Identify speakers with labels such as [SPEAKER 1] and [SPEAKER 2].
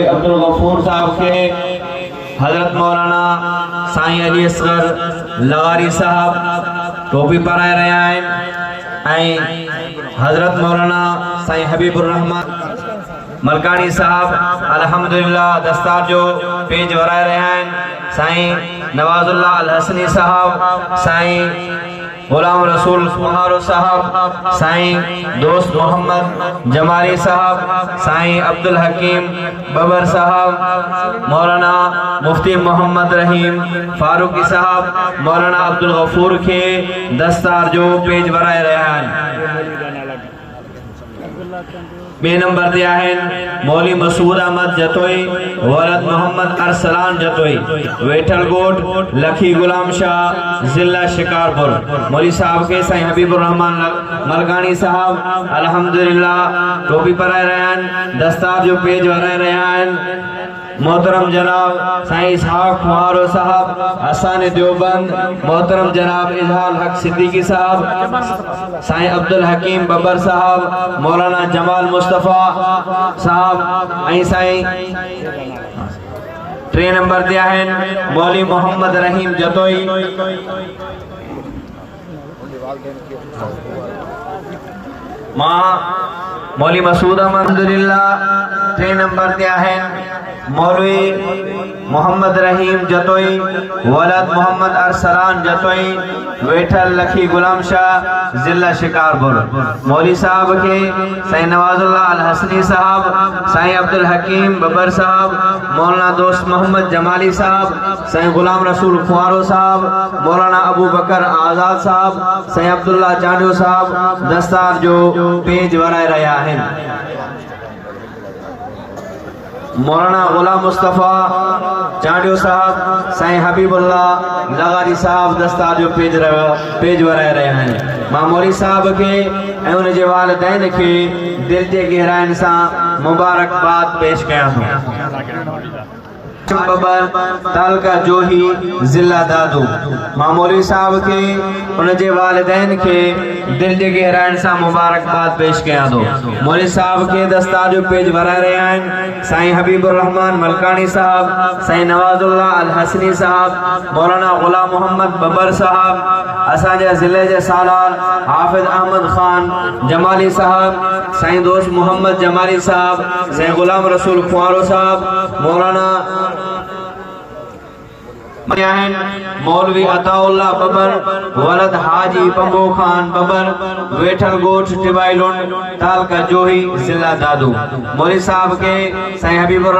[SPEAKER 1] अब्दुल गफूर साहब के हजरत मौलाना साईं अली असगर लगारी साहब टोपी पराए रहा है। हजरत मौलाना साईं हबीबुर रहमान मलकानी साहब अल्हम्दुलिल्लाह दस्तार जो पेज वराए रहा है। साईं नवाजुल्ला अल हसनी साहब, साईं गुलाम रसूल कुहारो साहब, साईं दोस्त मोहम्मद जमाली साहब, साईं अब्दुल हकीम बबर साहब, मौलाना मुफ्ती मोहम्मद रहीम फारूकी साहब, मौलाना अब्दुल गफूर के दस्तार जो पेज वराए रहा है। बे नंबर दिया है मौली मसूद अहमद जतोई वलद मोहम्मद अरसलान जतोई वेठल गोट लखी गुलाम शाह जिला शिकारपुर। मौली साहब के साईं हबीबुर रहमान मलकानी साहब अल्हम्दुलिल्लाह टोपी पराए रहे हैं। दस्तार जो पेज वराए रहे हैं। मोहतरम जनाब साईं इसहाक कुहारो साहब हसन देवबंद, मोहतरम जनाब इजहार हक सिद्दीकी साहब, साईं अब्दुल हकीम बबर साहब, मौलाना जमाल मुस्तफ़ा साहब, साईं 3 नंबर दिया है मौली मोहम्मद रहीम जतोई। मौली मसूद अल्हम्दुलिल्लाह 3 नंबर दिया है मौलवी मोहम्मद रहीम जतोई वलद मोहम्मद अरसलान जतोई वेठल लखी गुलाम शाह जिला शिकारपुर। मौली साहब के साईं नवाजुल्ला अल हसनी साहब, साईं अब्दुल हकीम बबर साहब, मौलाना दोस्त मोहम्मद जमाली साहब, साईं गुलाम रसूल कुहारो साहब, मौलाना अबू बकर आज़ाद साहब, साईं अब्दुल्ला चांडियो साहब दस्तार जो पेज वराए रहा है। मौलाना गुलाम मुस्तफ़ा चांडियो साहब, साईं हबीबुल्लाह लगारी साहब दस्तार जो पेज वराए रहे हैं। मौली साहब के ऐं उन जे वालिदैन के दिल जे गहराइन सां मुबारकबाद पेश कयां थो। बबर तालका जोही जिला दादू मौलवी साहब के उन जे वालिदैन के दिल जे गहराइन सां मुबारकबाद पेश कयां थो। मौलवी साहब के दस्तार जो पेज वराए रहा है। साईं हबीबुर रहमान मलकानी साहब, साईं नवाजुल्ला अल हसनी साहब, मौलाना गुलाम मोहम्मद बबर साहब, असांजे ज़िले जे सालार हाफिज अहमद खान जमाली साहब, साईं दोस्त मोहम्मद जमाली साहब, साईं गुलाम रसूल कुहारो साहब, मौलाना मौलवी अताउल्लाह बबर वलद हाजी पंबो खान बबर वेठल गोठ टिबाई लुंड तालका जोही जिला दादू। मौलवी साहब के साईं हबीबुर